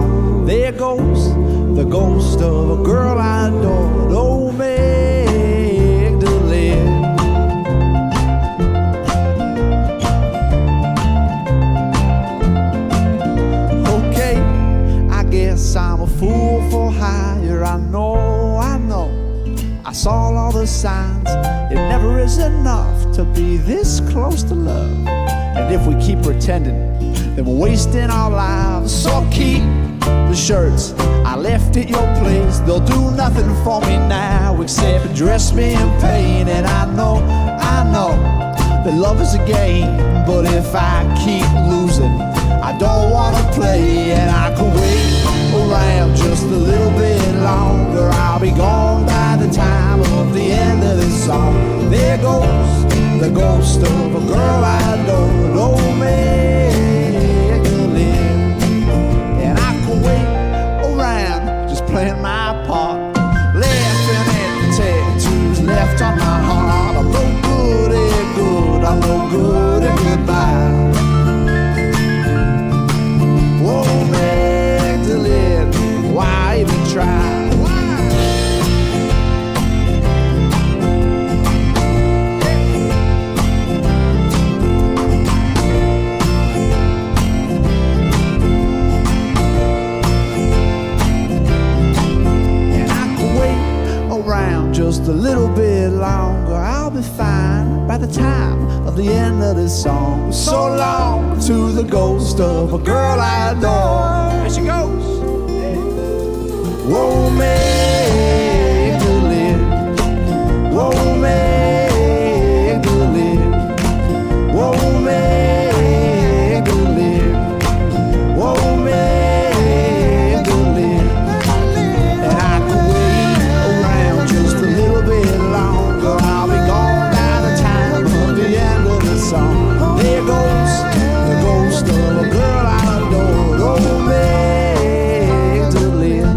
song. There goes the ghost of a girl I adored, oh Magdalene. Okay, I guess I'm a fool for hire. I know. I saw all the signs. It never is enough to be this close to love. And if we keep pretending, then we're wasting our lives. So keep the shirts I left at your place. They'll do nothing for me now except dress me in pain. And I know that love is a game, but if I keep losing, I don't want to play. And I could wait around just a little bit longer. I'll be gone by the time of the end of this song. There goes the ghost of a girl I adored, oh Magdalene. And I could wait around just playing my part, laughing at the tattoos left on my heart. I'm no good at good, I'm no good at goodbye. Oh Magdalene, why even try? Just a little bit longer, I'll be fine by the time of the end of this song. So long to the ghost of a girl I adore. There she goes. Whoa, Magdalene. Whoa, Magdalene. Whoa, Magdalene. Whoa, Magdalene. There goes the ghost of a girl I adored, oh Magdalene.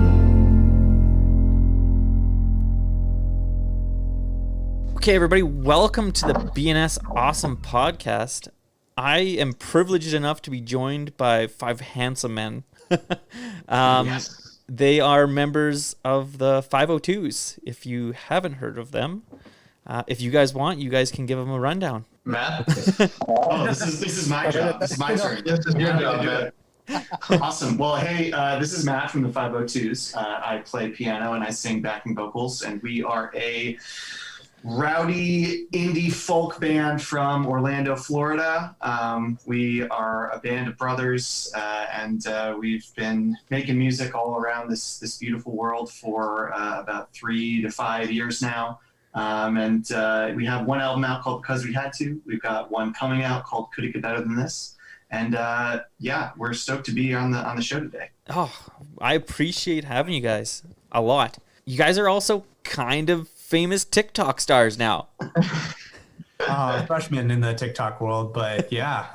Okay, everybody, welcome to the BNS Awesome Podcast. I am privileged enough to be joined by five handsome men. Yes. They are members of the 502's. If you haven't heard of them, if you guys want, you guys can give them a rundown. Matt? Oh, this is my job. This is my turn. This is your job, Matt. Awesome. Well, hey, this is Matt from the 502's. I play piano and I sing backing vocals, and we are a rowdy indie folk band from Orlando, Florida. We are a band of brothers, and we've been making music all around this beautiful world for about 3 to 5 years now. And we have one album out called Because We Had To. We've got one coming out called Could It Get Better Than This? And yeah, we're stoked to be on the show today. Oh, I appreciate having you guys a lot. You guys are also kind of famous TikTok stars now. Freshman in the TikTok world, but yeah,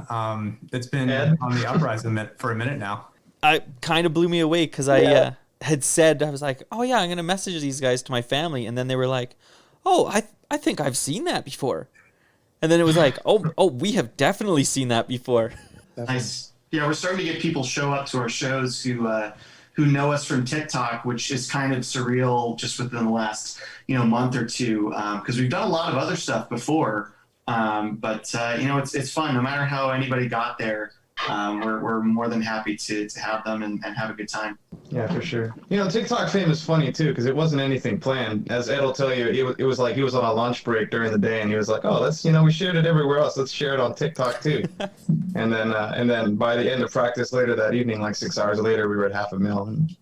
it's been on the uprise for a minute now. It kind of blew me away because I had said, I was like, oh yeah, I'm going to message these guys to my family. And then they were like, oh, I think I've seen that before. And then it was like, oh, we have definitely seen that before. Nice. Yeah, we're starting to get people show up to our shows who know us from TikTok, which is kind of surreal just within the last month or two, because we've done a lot of other stuff before. But it's fun. No matter how anybody got there, we're more than happy to have them and have a good time. Yeah, for sure. TikTok fame is funny too, because it wasn't anything planned. As Ed will tell you, it was like he was on a lunch break during the day, and he was like, "Oh, let's we shared it everywhere else. Let's share it on TikTok too." and then by the end of practice later that evening, like 6 hours later, we were at 500,000,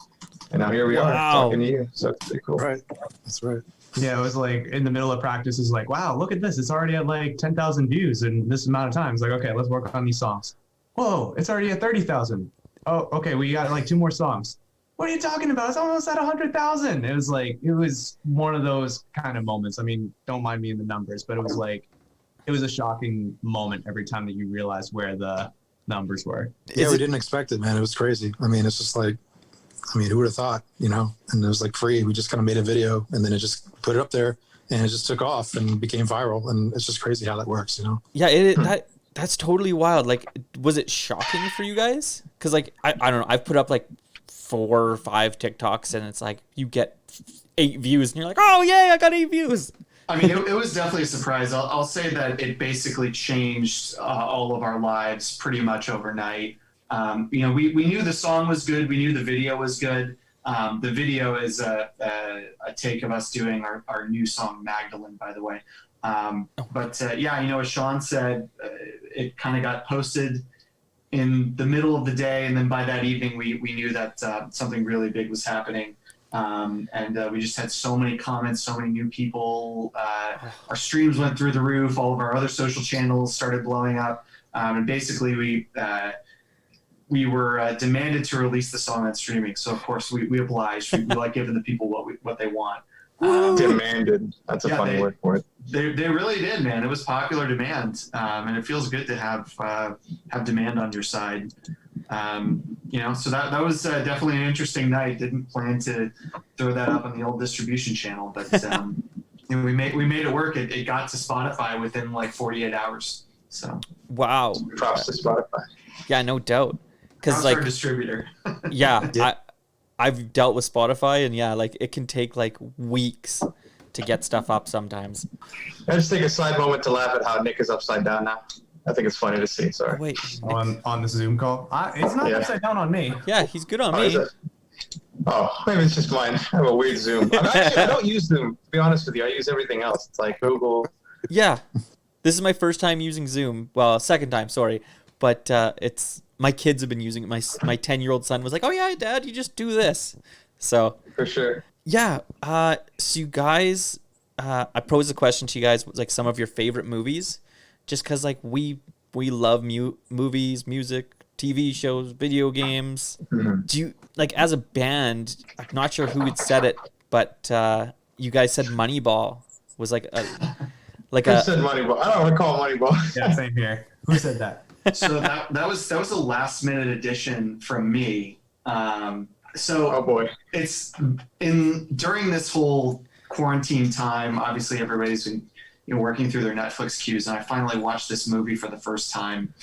and now here we are talking to you. So it's pretty cool. Right, that's right. Yeah, it was like in the middle of practice, it's like, wow, look at this. It's already at like 10,000 views in this amount of time. It's like, okay, let's work on these songs. Whoa, it's already at 30,000. Oh, okay, we got like 2 more songs. What are you talking about? It's almost at 100,000. It was one of those kind of moments. I mean, don't mind me in the numbers, but it was a shocking moment every time that you realized where the numbers were. Yeah, we didn't expect it, man. It was crazy. I mean, it's just like, who would have thought, And it was like free. We just kind of made a video and then it just put it up there and it just took off and became viral. And it's just crazy how that works, Yeah, that's totally wild. Like, was it shocking for you guys? Because like, I don't know, I've put up like 4 or 5 TikToks, and it's like you get 8 views, and you're like, oh yay, I got 8 views. I mean, it was definitely a surprise. I'll say that it basically changed all of our lives pretty much overnight. You know, we knew the song was good. We knew the video was good. The video is a take of us doing our new song, Magdalene, by the way. Yeah, you know, as Sean said, it kind of got posted in the middle of the day. And then by that evening, we knew that something really big was happening. We just had so many comments, so many new people. Our streams went through the roof. All of our other social channels started blowing up. And basically, we were demanded to release the song on streaming. So of course, we obliged. We like giving the people what they want. Demanded. That's a funny word for it. They really did, man. It was popular demand, and it feels good to have demand on your side. You know, so that was definitely an interesting night. Didn't plan to throw that up on the old distribution channel, but you know, we made it work. It got to Spotify within like 48 hours. So wow, props to Spotify. Yeah, no doubt. Because like our distributor. Yeah, I've dealt with Spotify, and yeah, like it can take like weeks to get stuff up sometimes. I just take a side moment to laugh at how Nick is upside down now. I think it's funny to see. Sorry. Wait, on this Zoom call, it's not upside down on me. Yeah, he's good on Oh, me. is it? Oh, maybe it's just mine. I have a weird Zoom. I don't use Zoom, to be honest with you. I use everything else. It's like Google. Yeah, this is my first time using Zoom. Well, second time, sorry, but it's my kids have been using it. My 10-year-old son was like, "Oh yeah, Dad, you just do this." So For sure. yeah, so you guys, I posed a question to you guys, like some of your favorite movies, just because like we love movies, music, TV shows, video games. Mm-hmm. Do you, like, as a band, I'm not sure who had said it, but you guys said Moneyball was like a Who said Moneyball? I don't recall Moneyball. Yeah, same here. Who said that? So that was a last minute addition from me. Oh boy. It's during this whole quarantine time, obviously everybody's been working through their Netflix queues, and I finally watched this movie for the first time.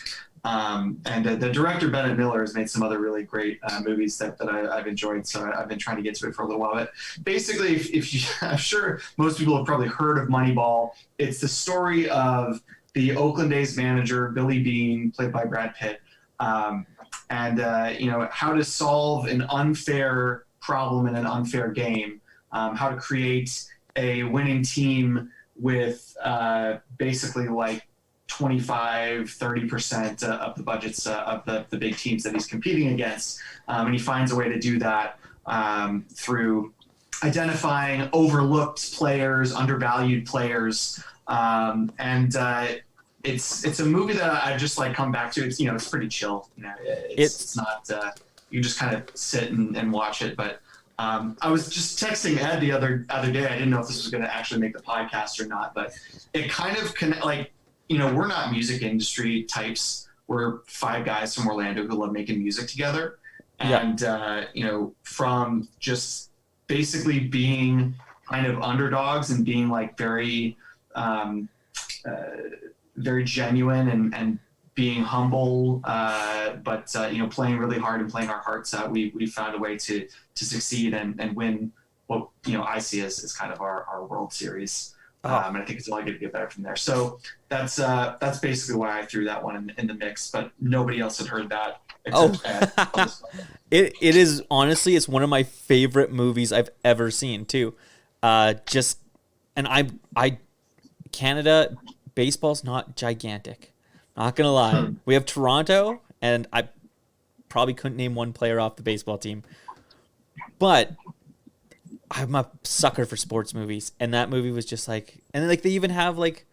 The director Bennett Miller has made some other really great movies that I've enjoyed, so I've been trying to get to it for a little while. But basically, if you, I'm sure most people have probably heard of Moneyball. It's the story of the Oakland A's manager Billy Beane, played by Brad Pitt, how to solve an unfair problem in an unfair game, how to create a winning team with basically like 25-30% of the budgets of the big teams that he's competing against, and he finds a way to do that through identifying overlooked players, undervalued players, it's a movie that I just like come back to. It's it's pretty chill. It's not you just kind of sit and watch it. But I was just texting Ed the other day. I didn't know if this was going to actually make the podcast or not, but it kind of we're not music industry types. We're 5 guys from Orlando who love making music together, and from just basically being kind of underdogs and being like very very genuine and being humble, but playing really hard and playing our hearts out. We found a way to succeed and win what I see as kind of our World Series. And I think it's only going to get better from there. So that's basically why I threw that one in the mix. But nobody else had heard that. It is honestly, it's one of my favorite movies I've ever seen too. Canada baseball's not gigantic. Not gonna lie. We have Toronto, and I probably couldn't name one player off the baseball team. But I'm a sucker for sports movies, and that movie was just like, and then like they even have like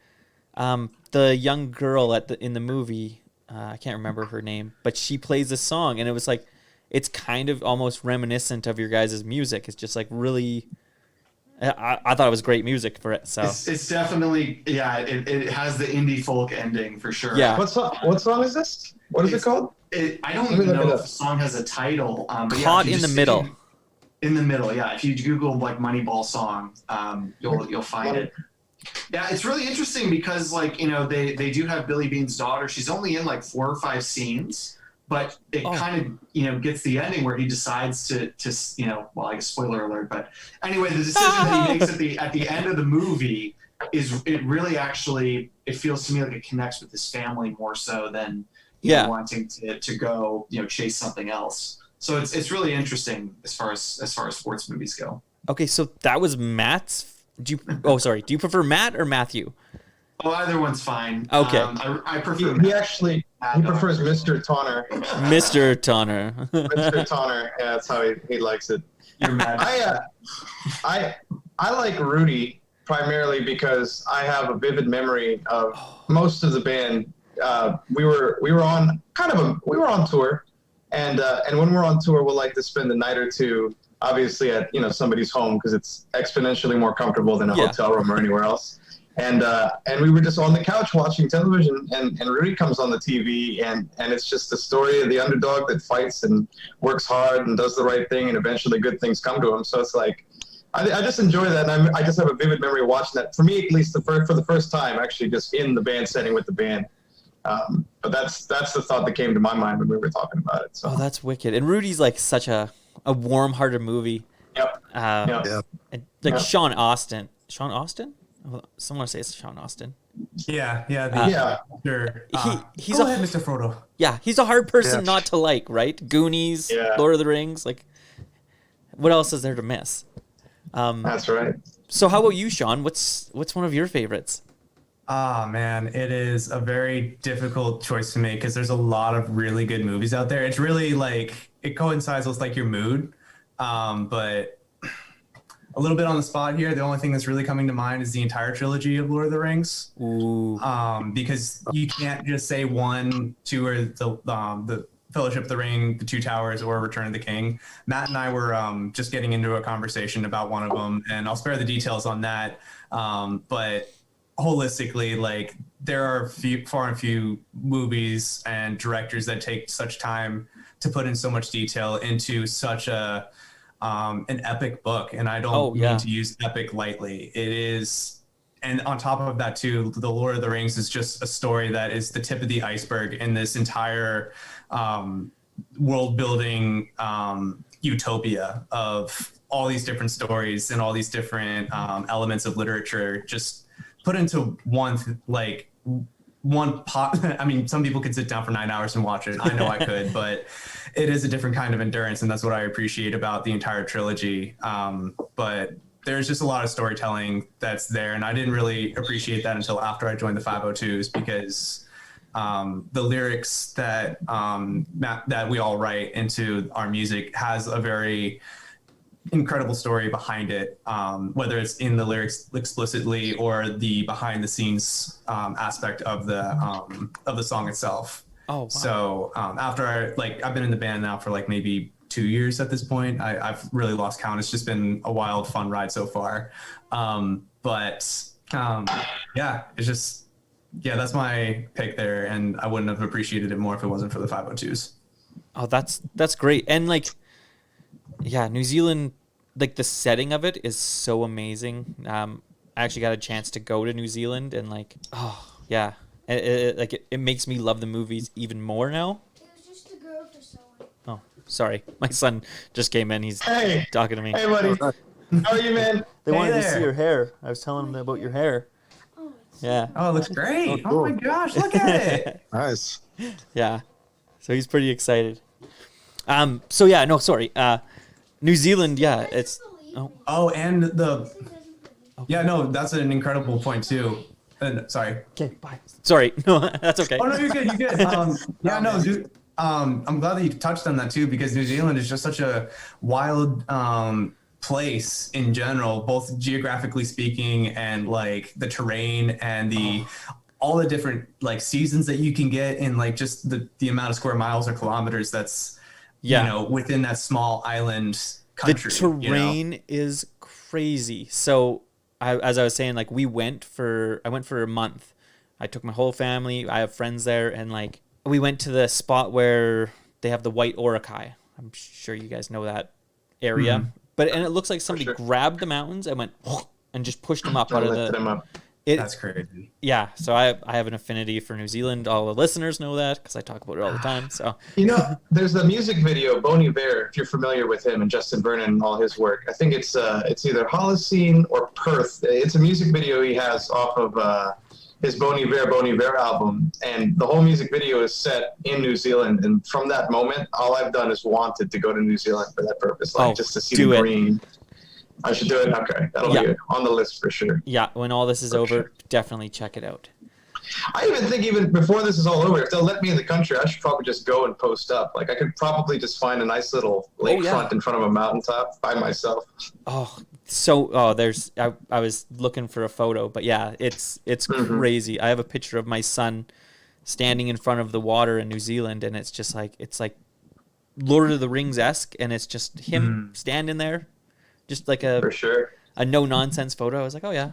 the young girl in the movie. I can't remember her name, but she plays a song, and it was like, it's kind of almost reminiscent of your guys' music. It's just like really. I thought it was great music for it. So it's definitely it has the indie folk ending for sure. Yeah. What song is this? What is it called? I don't even know if the song has a title. But Caught in the Middle. In the middle, yeah. If you Google like Moneyball song, you'll find it. Yeah, it's really interesting because they do have Billy Beane's daughter. She's only in like 4 or 5 scenes, but it kind of gets the ending where he decides to well, I guess spoiler alert, but anyway, the decision that he makes at the end of the movie it really actually, it feels to me like it connects with his family more so than wanting to go chase something else. So it's really interesting as far as sports movies go. Okay, so that was Matt's. Do you prefer Matt or Matthew? Oh, either one's fine. Okay. I prefer. He prefers Mr. Tonner. Mr. Tonner. Mr. Tonner. Yeah, that's how he likes it. You're mad. I like Rudy primarily because I have a vivid memory of most of the band. We were on tour, and when we're on tour, we'll like to spend a night or two, obviously at somebody's home because it's exponentially more comfortable than a hotel room or anywhere else. And we were just on the couch watching television, and Rudy comes on the TV, and it's just the story of the underdog that fights and works hard and does the right thing, and eventually good things come to him. So it's like, I just enjoy that, and I just have a vivid memory of watching that. For me, at least, for the first time, actually, just in the band setting with the band. But that's the thought that came to my mind when we were talking about it. So. Oh, that's wicked. And Rudy's like such a warm-hearted movie. Yep. Like Sean Austin. Sean Austin? Someone say it's Sean Austin. Yeah. Sure. He's go ahead, Mr. Frodo. Yeah, he's a hard person not to like, right? Goonies, Lord of the Rings. Like, what else is there to miss? That's right. So how about you, Sean? What's one of your favorites? Ah, man, it is a very difficult choice to make because there's a lot of really good movies out there. It's really like, it coincides with like your mood. But a little bit on the spot here, the only thing that's really coming to mind is the entire trilogy of Lord of the Rings. Ooh. Because you can't just say 1, 2, or the Fellowship of the Ring, the Two Towers, or Return of the King. Matt and I were just getting into a conversation about one of them, and I'll spare the details on that. But holistically, like, there are far and few movies and directors that take such time to put in so much detail into such an epic book, and I don't mean to use epic lightly. It is, and on top of that too, the Lord of the Rings is just a story that is the tip of the iceberg in this entire world building utopia of all these different stories and all these different elements of literature just put into one pot. I mean, some people could sit down for 9 hours and watch it. I know I could, but it is a different kind of endurance, and that's what I appreciate about the entire trilogy. But there's just a lot of storytelling that's there, and I didn't really appreciate that until after I joined the 502's, because the lyrics that that we all write into our music has a very incredible story behind it, whether it's in the lyrics explicitly or the behind the scenes aspect of the song itself. Oh, wow. So after I've been in the band now for like maybe 2 years at this point. I've really lost count. It's just been a wild, fun ride so far. It's just, that's my pick there. And I wouldn't have appreciated it more if it wasn't for the 502's. Oh, that's great. And New Zealand, the setting of it is so amazing. I actually got a chance to go to New Zealand, and it makes me love the movies even more now. It was just a girl for someone. Oh, sorry. My son just came in. He's talking to me. Hey, buddy. How are you, man? They wanted to see your hair. I was telling them about your hair. Oh, Yeah. Oh, it looks great. Oh, cool. Oh my gosh, look at it. Nice. Yeah. So he's pretty excited. New Zealand, it's And that's an incredible point too. And sorry. okay, bye. Sorry. No, that's okay. Oh no, you're good. You're good. Dude. I'm glad that you touched on that too, because New Zealand is just such a wild place in general, both geographically speaking and the terrain and all the different seasons that you can get in just the amount of square miles or kilometers that's within that small island country. The terrain is crazy. So as I was saying, I went for a month. I took my whole family. I have friends there, and we went to the spot where they have the white orakai. I'm sure you guys know that area. Mm-hmm. And it looks like somebody grabbed the mountains and went and just pushed them up out of the. That's crazy. Yeah, so I have an affinity for New Zealand. All the listeners know that because I talk about it all the time. So There's the music video, Bon Iver, if you're familiar with him and Justin Vernon and all his work. I think it's either Holocene or Perth. It's a music video he has off of his Bon Iver album, and the whole music video is set in New Zealand. And from that moment, all I've done is wanted to go to New Zealand for that purpose, just to see the green. I should do it. Okay, that'll be on the list for sure. Yeah, when all this is over, definitely check it out. I even think before this is all over, if they'll let me in the country, I should probably just go and post up. Like I could probably just find a nice little lakefront in front of a mountaintop by myself. There's I was looking for a photo, but yeah, it's crazy. I have a picture of my son standing in front of the water in New Zealand, and it's just like Lord of the Rings-esque, and it's just him standing there, just like a no nonsense photo. I was like, oh yeah.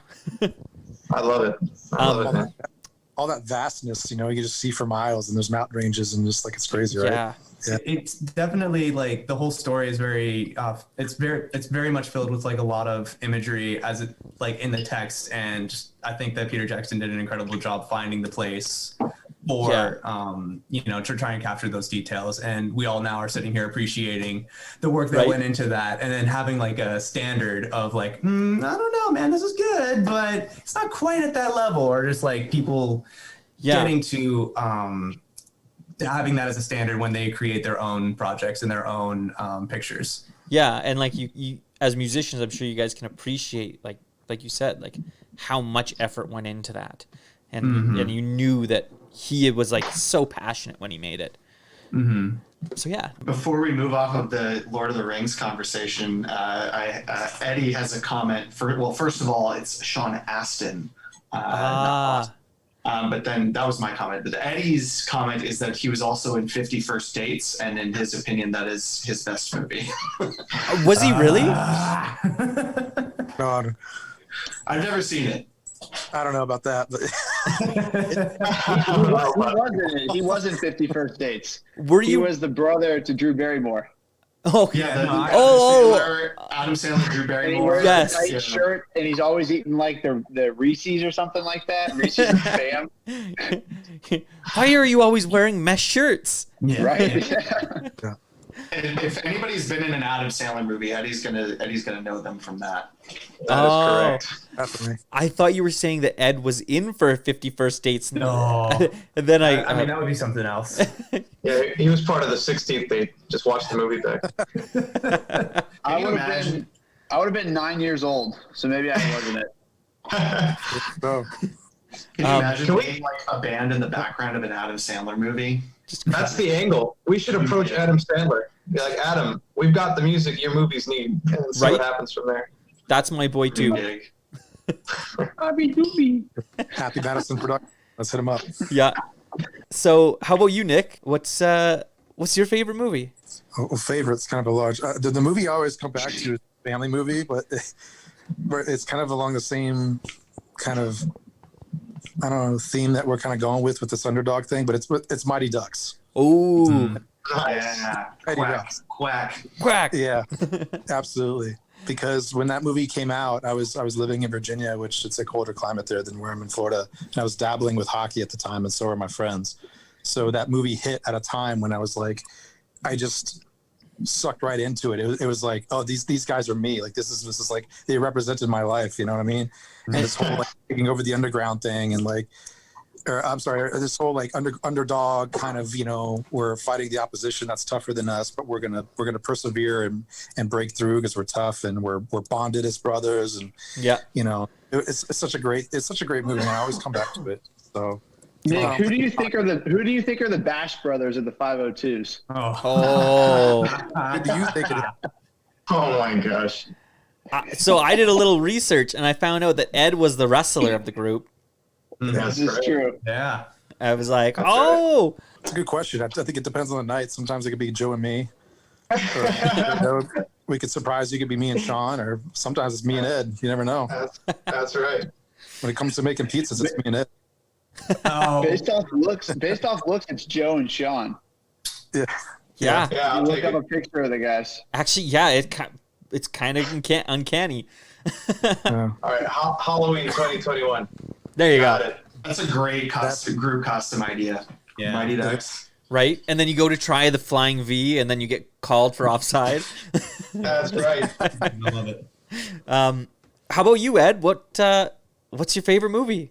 I love it. I love it, man. All that vastness, you can just see for miles, and there's mountain ranges, and just like it's crazy, right? Yeah. It's definitely like the whole story is very it's very much filled with like a lot of imagery as it like in the text, and I think that Peter Jackson did an incredible job finding the place for to try and capture those details. And we all now are sitting here appreciating the work that went into that, and then having like a standard of like, I don't know, man, this is good, but it's not quite at that level, or just like people getting to having that as a standard when they create their own projects and their own pictures. Yeah, and like you as musicians, I'm sure you guys can appreciate like you said, like how much effort went into that, and you knew that he was like so passionate when he made it. So yeah. Before we move off of the Lord of the Rings conversation, Eddie has a comment. First of all, it's Sean Astin. But then that was my comment. But Eddie's comment is that he was also in 50 First Dates, and in his opinion, that is his best movie. Was he really? God, I've never seen it. I don't know about that, but he wasn't 50 First Dates. He was the brother to Drew Barrymore. Oh yeah, Adam Sandler, Drew Barrymore. And he wears a tight shirt, and he's always eating like the Reese's or something like that. Reese's and Spam. Why are you always wearing mesh shirts? Yeah. Right. Yeah. And if anybody's been in an Adam Sandler movie, Eddie's gonna know them from that. That is correct. Definitely. I thought you were saying that Ed was in for 50 First Dates. No. And then I mean, that would be something else. Yeah, he was part of the 16th date. Just watch the movie back. I would have been 9 years old, so maybe I wasn't it. No. Can you imagine being like a band in the background of an Adam Sandler movie? That's the angle. We should approach Adam Sandler. Be like, Adam, we've got the music your movies need, and see what happens from there. That's my boy too. Happy Madison production. Let's hit him up. Yeah. So, how about you, Nick? What's your favorite movie? Well, favorite's kind of a large. The movie I always come back to is a family movie, but it's kind of along the same kind of theme that we're kind of going with this underdog thing. But it's Mighty Ducks. Oh, yeah, quack. Yeah, absolutely. Because when that movie came out, I was living in Virginia, which it's a colder climate there than where I'm in Florida. And I was dabbling with hockey at the time, and so were my friends. So that movie hit at a time when I was like, I just sucked right into it. It was like, oh, these guys are me. Like this is like they represented my life. You know what I mean? And this whole like taking over the underground thing, and like, this whole like underdog kind of, we're fighting the opposition that's tougher than us, but we're gonna persevere and break through because we're tough and we're bonded as brothers. And it's such a great movie, and I always come back to it. So. Nick, who do you think are the Bash brothers of the 502's? Oh. Who do you think it is? Oh my gosh. So I did a little research, and I found out that Ed was the wrestler of the group. This is true. Yeah. I was like, oh. It's a good question. I think it depends on the night. Sometimes it could be Joe and me. Or, we could surprise you. It could be me and Sean, or sometimes it's me and Ed. You never know. That's right. When it comes to making pizzas, it's me and Ed. Oh. Based off looks, it's Joe and Sean. Yeah. Yeah. I'll look up a picture of the guys. Actually, yeah, it's kind of uncanny. Yeah. All right, Halloween 2021. There you Got go. it. That's a great group costume idea. Yeah. Mighty Ducks. Right? And then you go to try the flying V, and then you get called for offside. That's right. I love it. How about you, Ed? What's your favorite movie?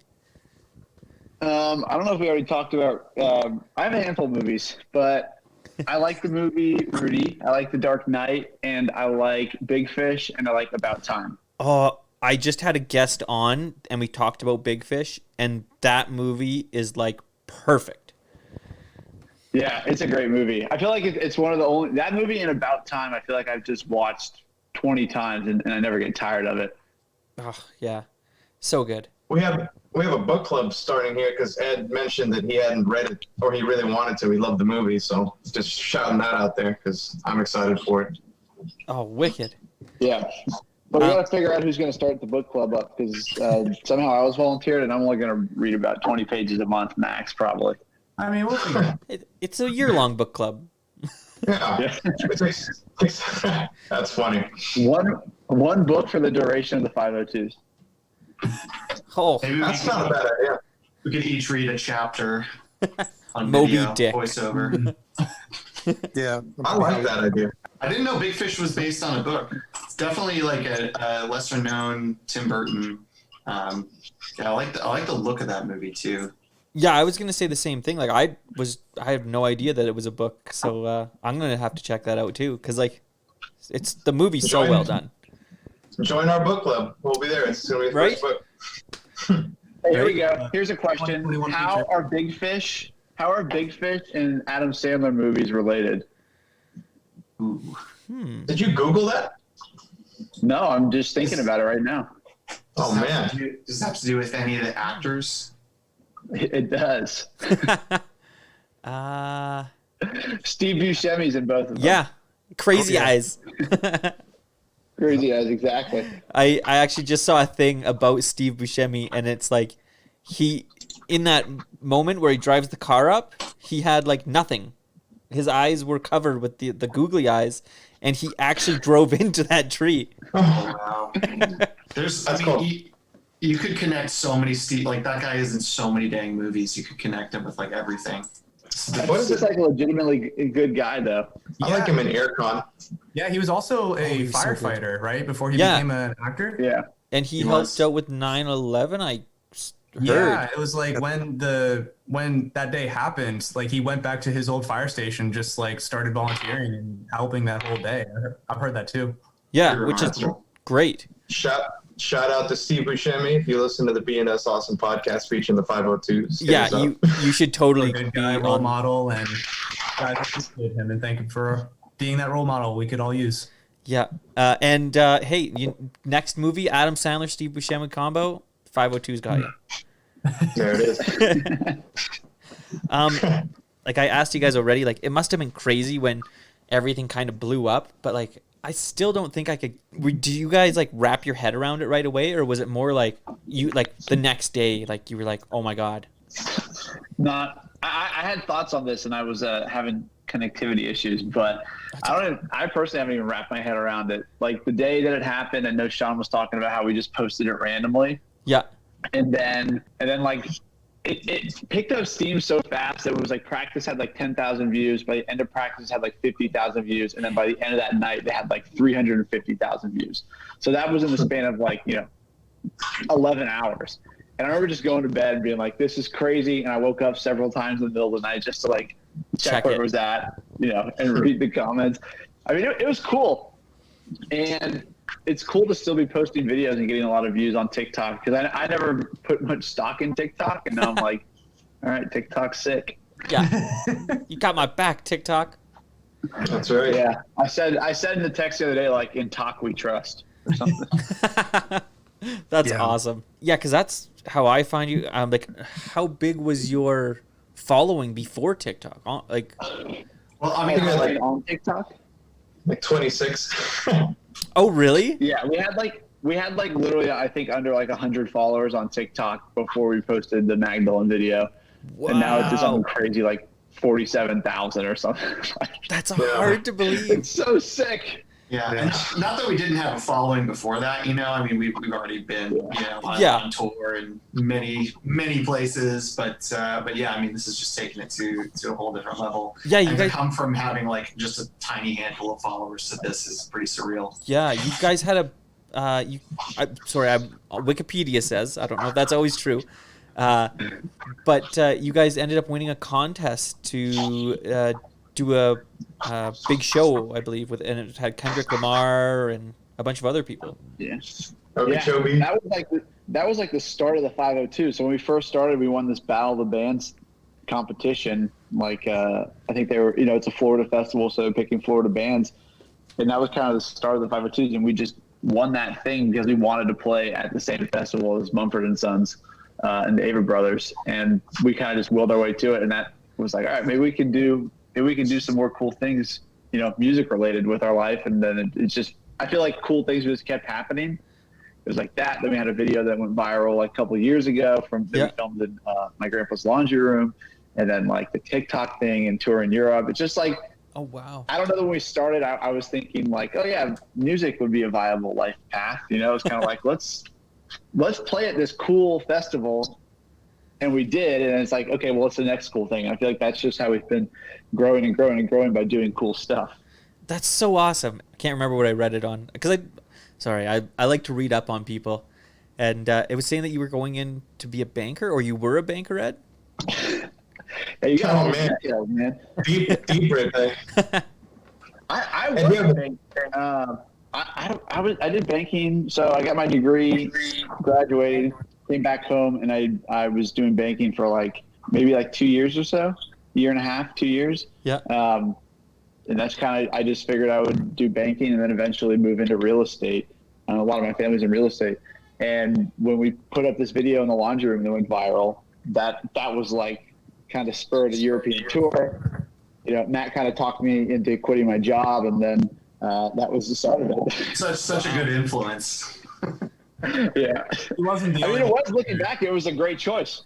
I don't know if we already talked about. I have a handful of movies, but I like the movie Rudy. I like The Dark Knight, and I like Big Fish, and I like About Time. Oh, I just had a guest on, and we talked about Big Fish, and that movie is like perfect. Yeah, it's a great movie. I feel like it's one of the only that movie and About Time. I feel like I've just watched 20 times, and I never get tired of it. Oh, yeah. So good. We have a book club starting here because Ed mentioned that he hadn't read it or he really wanted to. He loved the movie, so just shouting that out there because I'm excited for it. Oh, wicked. Yeah. But we got to figure out who's going to start the book club up because somehow I was volunteered, and I'm only going to read about 20 pages a month max, probably. I mean, we'll figure It's a year-long book club. Yeah. That's funny. One book for the duration of the 502's. Oh, Maybe That's not a bad idea. we could each read a chapter on Moby video, Dick. voiceover. Yeah. I like that idea. I didn't know Big Fish was based on a book. It's definitely like a lesser-known Tim Burton. Yeah, I like the look of that movie too. yeah, I was going to say the same thing. Like, I had no idea that it was a book, so I'm going to have to check that out too, because, like, the movie's so well done. Join our book club. We'll be there. It's going to be the Right? first book. Hey, here we go. Here's a question: 21 How feature. are Big Fish and Adam Sandler movies related? Ooh. Did you Google that? No, I'm just thinking about it right now. Oh, man. Does it have to do with any of the actors? It does. Uh, Steve Buscemi's in both of them. yeah. Crazy Eyes. Crazy Eyes, exactly. I actually just saw a thing about Steve Buscemi, and it's like in that moment where he drives the car up, he had like nothing. His eyes were covered with the googly eyes, and he actually drove into that tree. Oh wow. That's cool. You could connect so many Steve, like that guy is in so many dang movies. You could connect him with like everything. What is He's it? like a legitimately good guy, though. I like him in Aircon. Yeah, he was also a he's so firefighter, right? Before he Yeah. became an actor. Yeah. And he He helped was. out with 9/11. I heard. Yeah, it was like when that day happened, like he went back to his old fire station, just like started volunteering and helping that whole day. I've heard that too. Yeah, Pretty which is remarkable. great. Shout out to Steve Buscemi. If you listen to the BNS Awesome podcast featuring the 502's. Yeah, you should totally Good be guy, role on. model, and guys appreciate him and thank him for being that role model we could all use. Yeah, and hey, next movie, Adam Sandler, Steve Buscemi combo, 502's got you. There it is. Like I asked you guys already, like it must have been crazy when everything kind of blew up, but like I still don't think I could. Do you guys like wrap your head around it right away, or was it more like you like the next day, like you were like, oh my god? Not. I had thoughts on this, and I was having connectivity issues, but I personally haven't even wrapped my head around it. Like the day that it happened, I know Sean was talking about how we just posted it randomly, Yeah, and then like it picked up steam so fast that it was like practice had like 10,000 views. By the end of practice, it had like 50,000 views, and then by the end of that night, they had like 350,000 views. So that was in the span of like 11 hours. And I remember just going to bed and being like, "This is crazy." And I woke up several times in the middle of the night just to like check where it was at, and read the comments. I mean, it was cool, and it's cool to still be posting videos and getting a lot of views on TikTok because I never put much stock in TikTok, and now I'm like, all right, TikTok's sick. yeah. You got my back, TikTok. That's right. Yeah, I said in the text the other day, like, "In talk we trust," or something. That's Yeah. awesome. Yeah, because that's how I find you. Like, how big was your following before TikTok? Like, Well, I mean, Like on TikTok. Like 26. oh really? Yeah, we had like literally I think under like 100 followers on TikTok before we posted the Magdalene video, and now it's just something crazy like 47,000 or something. That's hard to believe. It's so sick. Yeah, and not that we didn't have a following before that, you know. I mean, we've already been, on tour in many places, but yeah, I mean, this is just taking it to a whole different level. Yeah, you and guys to come from having like just a tiny handful of followers to this is pretty surreal. Yeah, you guys had a Wikipedia says, I don't know if that's always true, but you guys ended up winning a contest to do a big show, I believe, and it had Kendrick Lamar and a bunch of other people. Yeah. Okeechobee. That was like the start of the 502. So when we first started, we won this Battle of the Bands competition. Like I think they were, it's a Florida festival, so they're picking Florida bands, and that was kind of the start of the 502s. And we just won that thing because we wanted to play at the same festival as Mumford and Sons and the Avett Brothers, and we kind of just willed our way to it. And that was like, all right, maybe we can do some more cool things, music related with our life. And then it's just, I feel like cool things just kept happening. It was like that. Then we had a video that went viral like a couple of years ago we filmed in my grandpa's laundry room, and then like the TikTok thing and tour in Europe. It's just like, oh wow. I don't know, when we started, I was thinking like, oh yeah, music would be a viable life path. It's kind of like, let's play at this cool festival. And we did, and it's like, okay, well, what's the next cool thing? I feel like that's just how we've been growing and growing and growing by doing cool stuff. That's so awesome. I can't remember what I read it on, because I like to read up on people, and it was saying that you were going in to be a banker, or you were a banker, Ed? Yeah, you got man. Deep right there. I was a banker. I did banking, so I got my degree, graduated, came back home, and I was doing banking for maybe 2 years or so, year and a half, 2 years. Yeah. And that's kind of, I just figured I would do banking and then eventually move into real estate. A lot of my family's in real estate. And when we put up this video in the laundry room that went viral, that was kind of spurred a European tour. Matt kind of talked me into quitting my job, and then that was the start of it. Such a good influence. Yeah. It wasn't the it was, looking back, it was a great choice.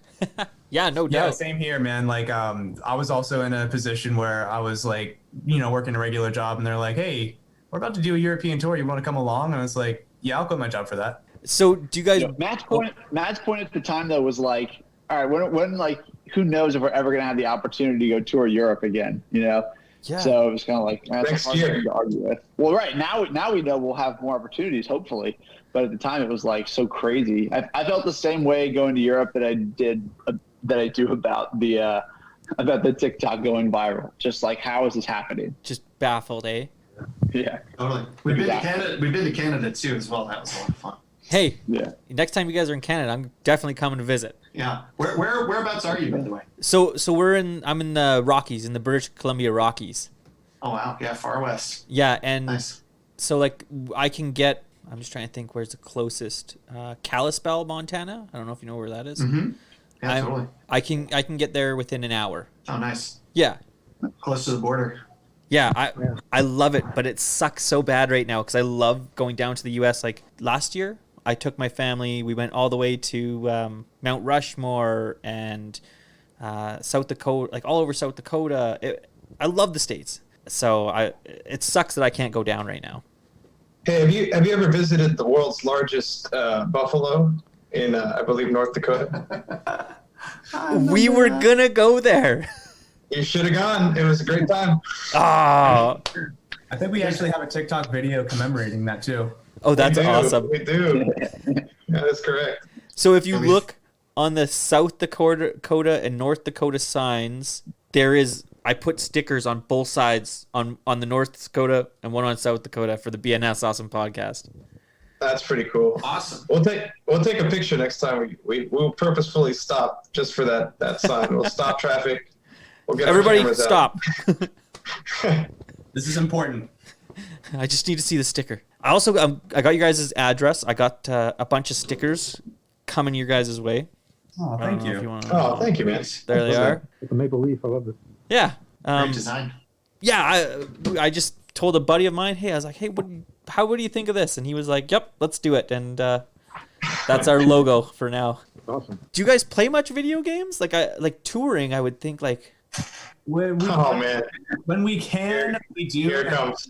Yeah, no Yeah, doubt. same here, man. I was also in a position where I was working a regular job, and they're like, hey, we're about to do a European tour. You want to come along? And I was like, yeah, I'll quit my job for that. So do you guys... Matt's point at the time, though, was like, all right, when who knows if we're ever going to have the opportunity to go tour Europe again, Yeah. So it was kind of like, that's next year to argue with. Well, right, now we know we'll have more opportunities, hopefully. But at the time, it was so crazy. I felt the same way going to Europe that I do about the TikTok going viral. Just how is this happening? Just baffled, eh? Yeah. Totally. We've been to Canada. We've been to Canada too as well. That was a lot of fun. Hey. Yeah. Next time you guys are in Canada, I'm definitely coming to visit. Yeah. Whereabouts are you, by the way? So I'm in the Rockies, in the British Columbia Rockies. Oh wow. Yeah, far west. Yeah, and Nice. so I can get. I'm just trying to think where's the closest. Kalispell, Montana. I don't know if you know where that is. Mm-hmm. Yeah, totally. I can get there within an hour. Oh, nice. Yeah. Close to the border. Yeah, I love it, but it sucks so bad right now because I love going down to the U.S. Last year, I took my family. We went all the way to Mount Rushmore and South Dakota, all over South Dakota. I love the States, so it sucks that I can't go down right now. Hey, have you ever visited the world's largest buffalo in, I believe, North Dakota? We were gonna go there. You should have gone. It was a great time. Oh. I think we actually have a TikTok video commemorating that too. Oh, that's awesome. We do. That is correct. So if you look on the South Dakota and North Dakota signs, I put stickers on both sides on the North Dakota and one on South Dakota for the BNS Awesome Podcast. That's pretty cool. Awesome. We'll take a picture next time. We'll purposefully stop just for that sign. We'll stop traffic. We'll get Everybody stop. This is important. I just need to see the sticker. I also I got your guys' address. I got a bunch of stickers coming your guys' way. Oh, thank you. Thank you, man. There they are. It's a maple leaf. I love it. Yeah. Great design. Yeah, I just told a buddy of mine, hey, I was like, hey, what do you think of this? And he was like, yep, let's do it. And that's our logo for now. Awesome. Do you guys play much video games? Like touring, I would think When we Oh man. When we can, we do. Here it comes.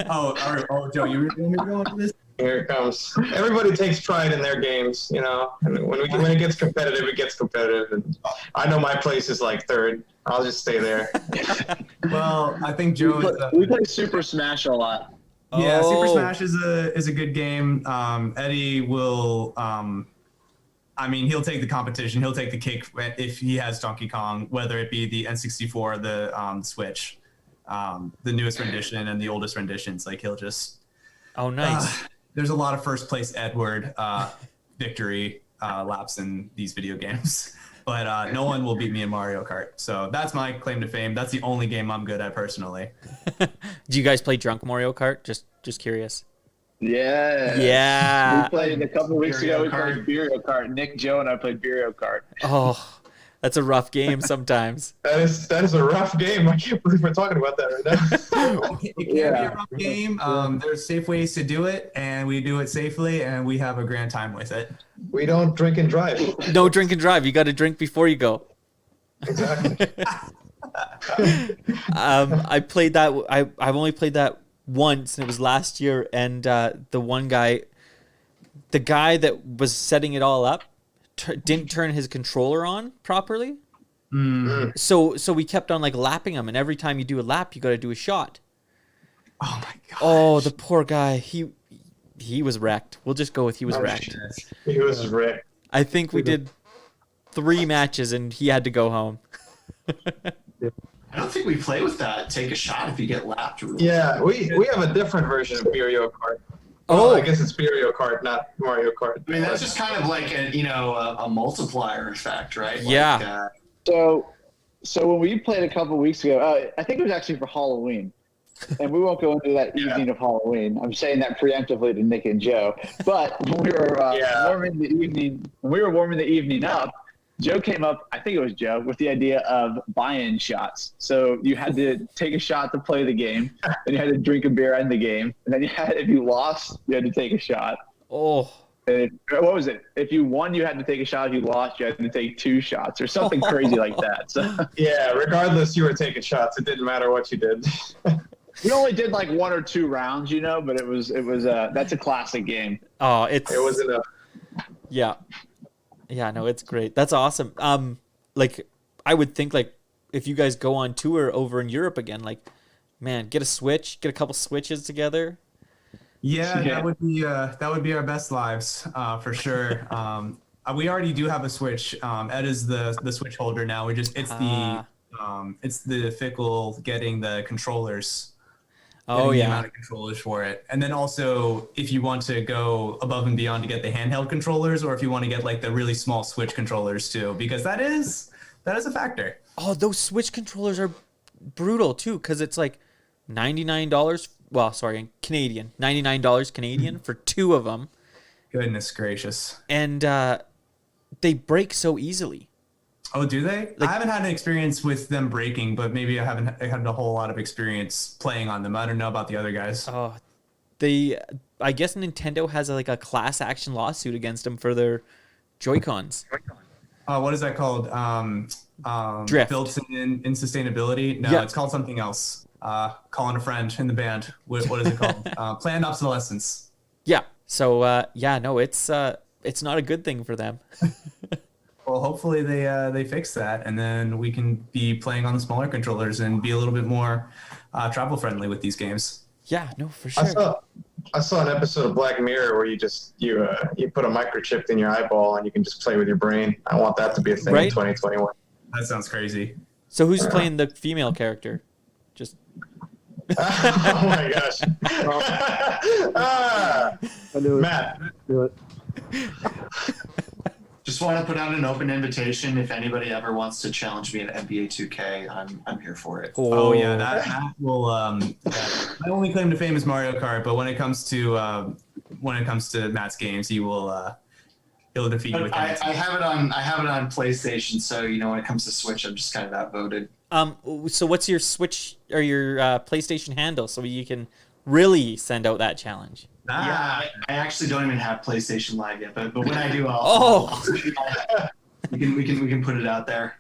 Oh, Joe, you want me to go into this? Here it comes. Everybody takes pride in their games, you know. And when it gets competitive, it gets competitive. And I know my place is like third. I'll just stay there. Well, I think Joe is. We play Super Smash a lot. Yeah, Super Oh. Smash is a good game. Eddie will. I mean, he'll take the competition. He'll take the cake if he has Donkey Kong, whether it be the N64 or the Switch, the newest rendition and the oldest renditions. Like he'll just. Oh, nice. There's a lot of first place Edward victory laps in these video games, but no one will beat me in Mario Kart. So that's my claim to fame. That's the only game I'm good at personally. Do you guys play Drunk Mario Kart? Just curious. Yeah. Yeah. We played a couple of weeks ago. We Kart. played Mario Kart. Nick, Joe, and I played Mario Kart. Oh, that's a rough game sometimes. That is a rough game. I can't believe we're talking about that right now. It can be a rough game. There's safe ways to do it, and we do it safely, and we have a grand time with it. We don't drink and drive. No drink and drive. You got to drink before you go. Exactly. I played that. I've only played that once, and it was last year. And the guy that was setting it all up, didn't turn his controller on properly. So we kept on like lapping him, and every time you do a lap, you got to do a shot. Oh my god. Oh, the poor guy. He was wrecked. We'll just go with he was wrecked. He was wrecked. I think we did 3 matches, and he had to go home. I don't think we play with that. Take a shot if you get lapped. Yeah, we have a different version of Mario Kart. Oh. Well, I guess it's Mario Kart, not Mario Kart. I mean, that's just kind of like a multiplier effect, right? Yeah. Like, So when we played a couple weeks ago, I think it was actually for Halloween, and we won't go into that evening of Halloween. I'm saying that preemptively to Nick and Joe. But when we were warming the evening up, Joe came up, I think it was Joe, with the idea of buy-in shots. So you had to take a shot to play the game, then you had to drink a beer in the game, and then if you lost, you had to take a shot. Oh. And what was it? If you won, you had to take a shot. If you lost, you had to take 2 shots or something crazy like that. So Yeah, regardless, you were taking shots. It didn't matter what you did. we only did like 1 or 2 rounds, but it was that's a classic game. Oh, It was enough. Yeah. Yeah, no, it's great. That's awesome. Like I would think like if you guys go on tour over in Europe again, like man, get a couple switches together. Yeah, that would be our best lives for sure. We already do have a Switch. Ed is the Switch holder now. It's the fickle getting the controllers. Oh The yeah. amount of controllers for it, and then also if you want to go above and beyond to get the handheld controllers, or if you want to get like the really small Switch controllers too, because that is a factor. Oh, those Switch controllers are brutal too, because it's like $99. Well, sorry, Canadian. $99 Canadian for 2 of them. Goodness gracious. And they break so easily. Oh, do they? I haven't had an experience with them breaking, but maybe I haven't had a whole lot of experience playing on them. I don't know about the other guys. Oh, I guess Nintendo has a class action lawsuit against them for their Joy-Cons. What is that called? Drift. Built-in insustainability? No, Yeah. it's called something else. Calling a friend in the band. What is it called? Planned obsolescence. Yeah. So it's not a good thing for them. Well, hopefully they fix that, and then we can be playing on the smaller controllers and be a little bit more travel friendly with these games. Yeah, no, for sure. I saw an episode of Black Mirror where you put a microchip in your eyeball and you can just play with your brain. I want that to be a thing in 2021. That sounds crazy. So who's playing the female character? Just Oh my gosh. Matt. just want to put out an open invitation. If anybody ever wants to challenge me at NBA 2K, I'm here for it. Oh yeah, that will. My only claim to fame is Mario Kart, but when it comes to Matt's games, he'll defeat you with I that. have it on PlayStation, so when it comes to Switch, I'm just kind of outvoted. So what's your Switch or your PlayStation handle so you can really send out that challenge? Yeah, I actually don't even have PlayStation Live yet, but when I do, we can put it out there.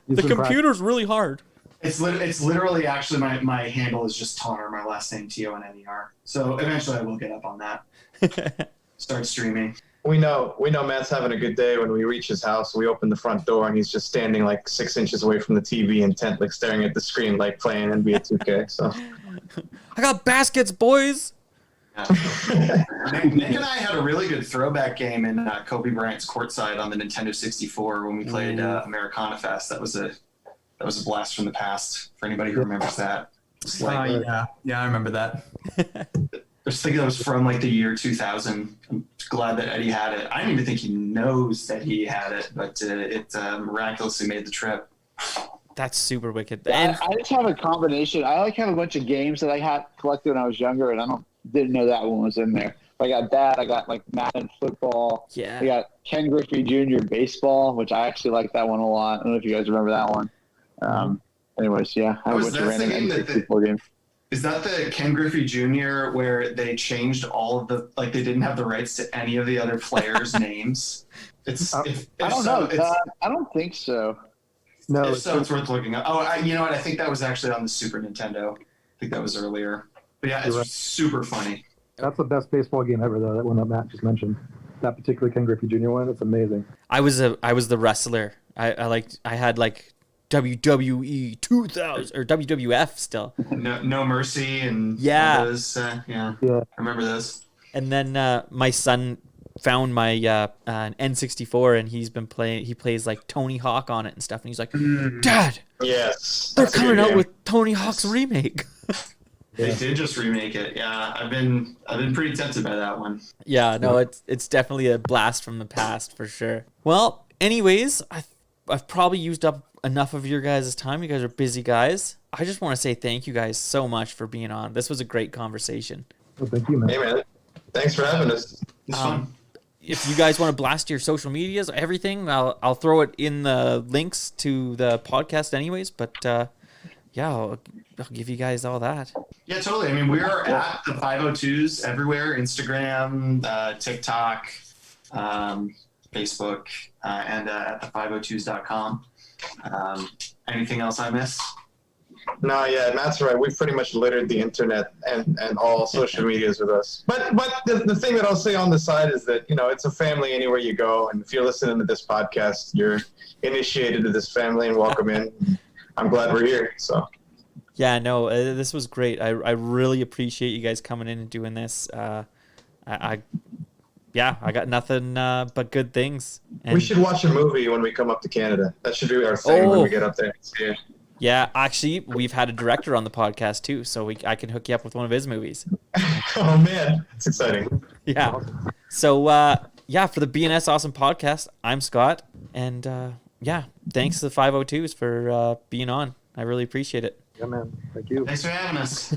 The computer's really hard. It's literally actually my handle is just Tonner, my last name Tonner. So eventually I will get up on that. Start streaming. We know Matt's having a good day when we reach his house. We open the front door and he's just standing like 6 inches away from the TV, intent, like staring at the screen, like playing NBA 2K. So I got baskets, boys. Yeah. Nick and I had a really good throwback game in Kobe Bryant's courtside on the Nintendo 64 when we played Americana Fest. That was a blast from the past for anybody who remembers that. Yeah, I remember that. I was thinking that was from like the year 2000. I'm glad that Eddie had it. I don't even think he knows that he had it, but it miraculously made the trip. That's super wicked. I just have a combination. I have a bunch of games that I had collected when I was younger, and didn't know that one was in there. I got that. I got like Madden football. Yeah. I got Ken Griffey Jr. baseball, which I actually like that one a lot. I don't know if you guys remember that one. Anyways, yeah, I have a bunch of random N64 games. Is that the Ken Griffey Jr. where they changed all of the, like they didn't have the rights to any of the other players' names? I don't know. I don't think so. No, If so, it's worth looking up. Oh, you know what? I think that was actually on the Super Nintendo. I think that was earlier. But yeah, it's right. super funny. That's the best baseball game ever, though. That one that Matt just mentioned. That particular Ken Griffey Jr. one. It's amazing. I was the wrestler. I had like WWE 2000 or WWF still. No Mercy and Yeah. those, yeah. Yeah. I remember those. And then my son found my N64 and he's been playing. He plays like Tony Hawk on it and stuff. And he's like, Dad, yes, they're that's a good coming out game. with Tony Hawk's remake. They did just remake it. Yeah, I've been pretty tempted by that one. Yeah, no, it's definitely a blast from the past for sure. Well, anyways, I've probably used up enough of your guys' time. You guys are busy guys. I just want to say thank you guys so much for being on. This was a great conversation. Well, thank you, man. Hey man, thanks for having us. It's fun. If you guys want to blast your social medias, everything, I'll throw it in the links to the podcast anyways. But yeah, I'll give you guys all that. Yeah, totally. I mean, we are at the 502's everywhere: Instagram, TikTok, Facebook, and at the502's.com. Anything else I missed? No, yeah, Matt's right. We've pretty much littered the internet and all social medias with us. But the thing that I'll say on the side is that, it's a family anywhere you go. And if you're listening to this podcast, you're initiated to this family and welcome in. I'm glad we're here. So. Yeah, no, this was great. I really appreciate you guys coming in and doing this. I got nothing but good things. And we should watch a movie when we come up to Canada. That should be our thing when we get up there. Yeah, actually, we've had a director on the podcast too, so I can hook you up with one of his movies. Oh man, it's exciting. Yeah. So for the BNS Awesome Podcast, I'm Scott, and thanks to the 502's for being on. I really appreciate it. Yeah, man. Thank you. Thanks for having us.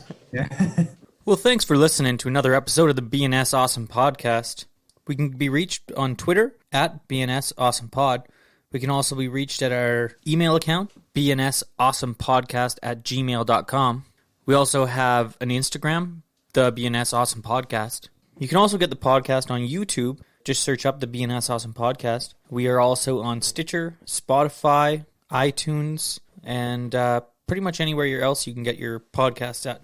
Well, thanks for listening to another episode of the BNS Awesome Podcast. We can be reached on Twitter at BNS Awesome Pod. We can also be reached at our email account, bnsawesomepodcast@gmail.com. We also have an Instagram, the BNS Awesome Podcast. You can also get the podcast on YouTube. Just search up the BNS Awesome Podcast. We are also on Stitcher, Spotify, iTunes, and pretty much anywhere else you can get your podcasts at.